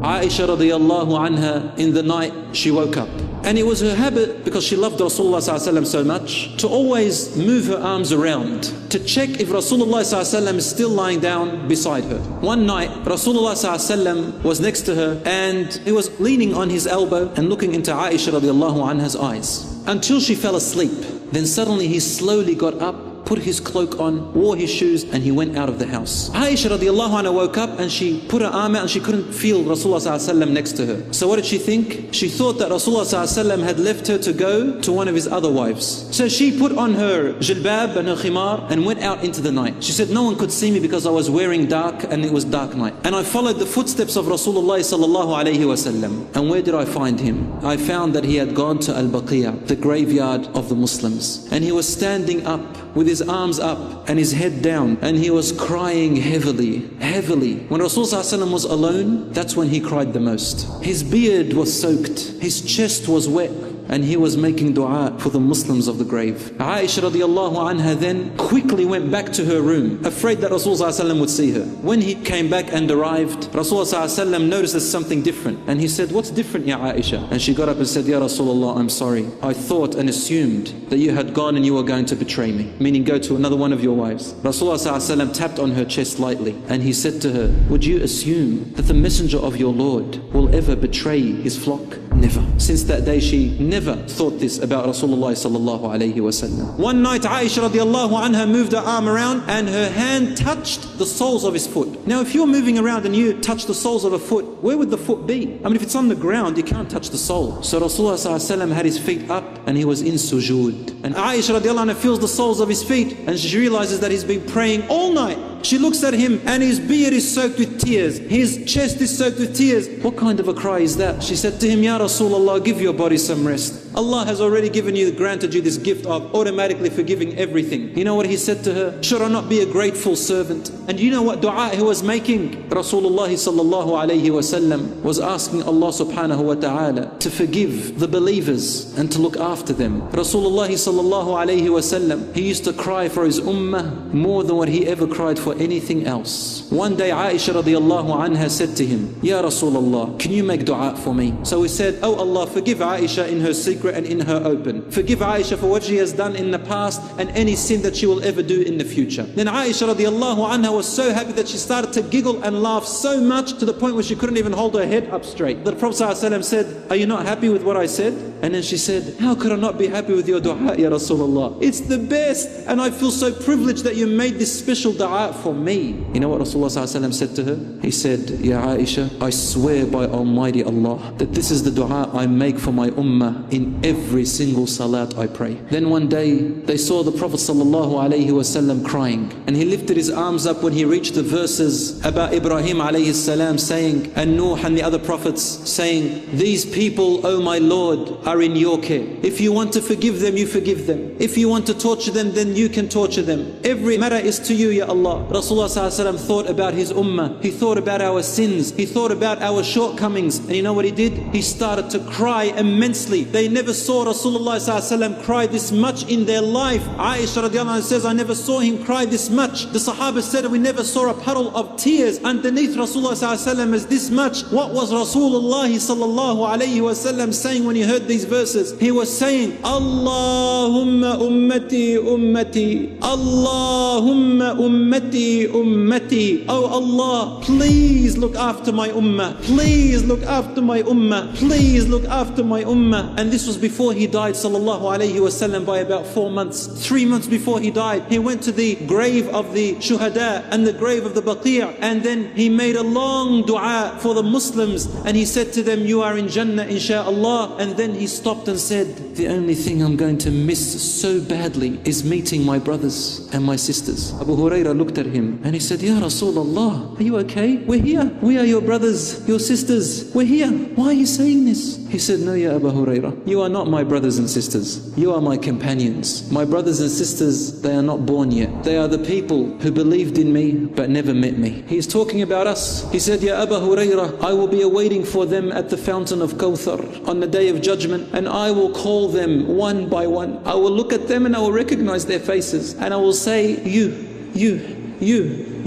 Aisha radiallahu anha, in the night, she woke up. And it was her habit, because she loved Rasulullah so much, to always move her arms around to check if Rasulullah is still lying down beside her. One night, Rasulullah was next to her, and he was leaning on his elbow and looking into Aisha radiallahu anha's eyes until she fell asleep. Then suddenly he slowly got up, put his cloak on, wore his shoes, and he went out of the house. Aisha radiallahu anha woke up and she put her arm out and she couldn't feel Rasulullah next to her. So what did she think? She thought that Rasulullah had left her to go to one of his other wives. So she put on her jilbab and her khimar and went out into the night. She said, no one could see me because I was wearing dark and it was dark night. And I followed the footsteps of Rasulullah sallallahu alayhi wasallam. And where did I find him? I found that he had gone to Al-Baqiyah, the graveyard of the Muslims. And he was standing up with his arms up and his head down, and he was crying heavily. When Rasulullah was alone, that's when he cried the most. His beard was soaked, his chest was wet, and he was making dua for the Muslims of the grave. Aisha radiallahu anha then quickly went back to her room, afraid that Rasulullah would see her. When he came back and arrived, Rasulullah noticed there's something different, and he said, what's different, Ya Aisha? And she got up and said, Ya Rasulullah, I'm sorry. I thought and assumed that you had gone and you were going to betray me, meaning go to another one of your wives. Rasulullah tapped on her chest lightly, and he said to her, would you assume that the messenger of your Lord will ever betray his flock? Never. Since that day, she never thought this about Rasulullah sallallahu alayhi wasallam. One night, Aisha radiallahu anha moved her arm around and her hand touched the soles of his foot. Now, if you're moving around and you touch the soles of a foot, where would the foot be? I mean, if it's on the ground, you can't touch the sole. So Rasulullah sallallahu alayhi wasallam had his feet up and he was in sujood. And Aisha radiallahu anha feels the soles of his feet and she realizes that he's been praying all night. She looks at him and his beard is soaked with tears. His chest is soaked with tears. What kind of a cry is that? She said to him, Ya Rasulullah, give your body some rest. Allah has already granted you this gift of automatically forgiving everything. You know what he said to her? Should I not be a grateful servant? And you know what dua he was making? Rasulullah sallallahu alayhi wasallam was asking Allah subhanahu wa ta'ala to forgive the believers and to look after them. Rasulullah sallallahu alayhi wasallam, he used to cry for his ummah more than what he ever cried for anything else. One day Aisha radiallahu anha said to him, Ya Rasulullah, can you make dua for me? So he said, oh Allah, forgive Aisha in her secret and in her open. Forgive Aisha for what she has done in the past and any sin that she will ever do in the future. Then Aisha radiallahu anha was so happy that she started to giggle and laugh so much to the point where she couldn't even hold her head up straight. The Prophet ﷺ said, are you not happy with what I said? And then she said, how could I not be happy with your dua, Ya Rasulullah? It's the best, and I feel so privileged that you made this special dua for me. You know what Rasulullah ﷺ said to her? He said, Ya Aisha, I swear by Almighty Allah that this is the dua I make for my ummah in every single salat I pray. Then one day they saw the Prophet ﷺ crying, and he lifted his arms up when he reached the verses about Ibrahim alayhi salam saying, and Nuh and the other prophets saying, these people, O my Lord, are in your care. If you want to forgive them, you forgive them. If you want to torture them, then you can torture them. Every matter is to you, Ya Allah. Rasulullah ﷺ thought about his ummah. He thought about our sins. He thought about our shortcomings. And you know what he did? He started to cry immensely. They never saw Rasulullah ﷺ cry this much in their life. Aisha radiallahu anha says, I never saw him cry this much. The Sahaba said, we never saw a puddle of tears underneath Rasulullah ﷺ as this much. What was Rasulullah ﷺ saying when he heard these verses? He was saying, Allahumma ummati ummati, Allahumma ummati ummati. Oh Allah, please look after my ummah. Please look after my ummah. Please look after my ummah. And this was before he died sallallahu alayhi wasallam by about 4 months. 3 months before he died, he went to the grave of the shuhada and the grave of the Baqi', and then he made a long dua for the Muslims, and he said to them, you are in Jannah insha'Allah. And then he stopped and said, the only thing I'm going to miss so badly is meeting my brothers and my sisters. Abu Hurairah looked at him and he said, Ya Rasulullah, are you okay? We're here. We are your brothers, your sisters. We're here. Why are you saying this? He said, no, Ya Abu Hurairah, you are not my brothers and sisters. You are my companions. My brothers and sisters, they are not born yet. They are the people who believed in me but never met me. He's talking about us. He said, Ya Abu Hurairah, I will be awaiting for them at the fountain of Kawthar on the day of judgment, and I will call them one by one. I will look at them and I will recognize their faces, and I will say, you,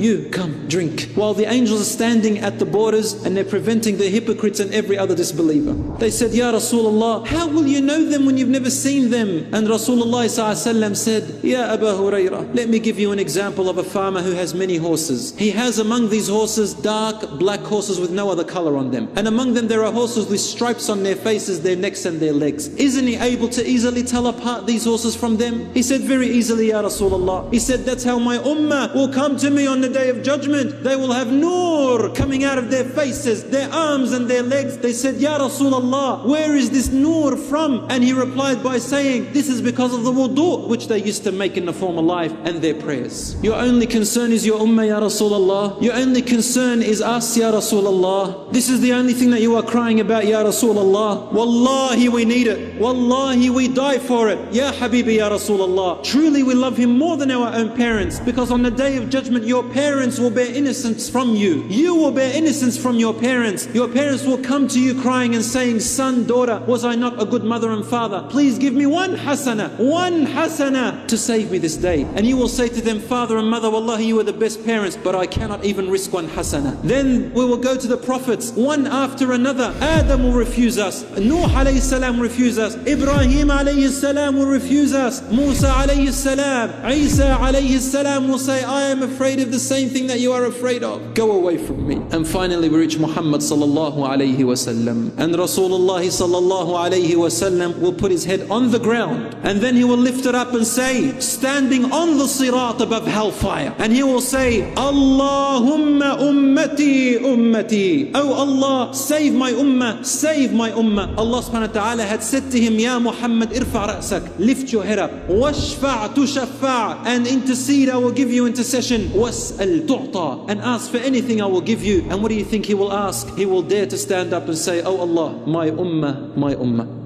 you come, drink. While the angels are standing at the borders and they're preventing the hypocrites and every other disbeliever. They said, Ya Rasulullah, how will you know them when you've never seen them? And Rasulullah said, Ya Abu Hurairah, let me give you an example of a farmer who has many horses. He has among these horses dark black horses with no other color on them. And among them there are horses with stripes on their faces, their necks and their legs. Isn't he able to easily tell apart these horses from them? He said, very easily, Ya Rasulullah. He said, that's how my ummah will come to me on the day of judgment. They will have nur coming out of their faces, their arms and their legs. They said, Ya Rasulullah, where is this nur from? And he replied by saying, this is because of the wudu which they used to make in the former life and their prayers. Your only concern is your ummah, Ya Rasulullah. Your only concern is us, Ya Rasulullah. This is the only thing that you are crying about, Ya Rasulullah. Wallahi, we need it. Wallahi, we die for it. Ya Habibi, Ya Rasulullah. Truly we love him more than our own parents, because on the day of judgment your parents will bear innocence from you. You will bear innocence from your parents. Your parents will come to you crying and saying, son, daughter, was I not a good mother and father? Please give me one hasana to save me this day. And you will say to them, father and mother, wallahi, you are the best parents, but I cannot even risk one hasana. Then we will go to the prophets, one after another. Adam will refuse us. Nuh alayhi salam will refuse us. Ibrahim alayhi salam will refuse us. Musa alayhi salam. Isa alayhi salam will say, I am afraid of the same thing that you are afraid of. Go away from me. And finally we reach Muhammad sallallahu alayhi wasallam. And Rasulullah sallallahu alayhi wasallam will put his head on the ground, and then he will lift it up and say, standing on the sirat above hellfire, and he will say, Allahumma ummati ummati. Oh Allah, save my ummah, save my ummah. Allah subhanahu wa ta'ala had said to him, Ya Muhammad, irfa' ra'sak, lift your head up, washfa' tushaffa', and intercede, I will give you intercession, was'al tu'ta, and ask for anything I will give you. And what do you think he will ask? He will dare to stand up and say, Oh Allah, my ummah, my ummah.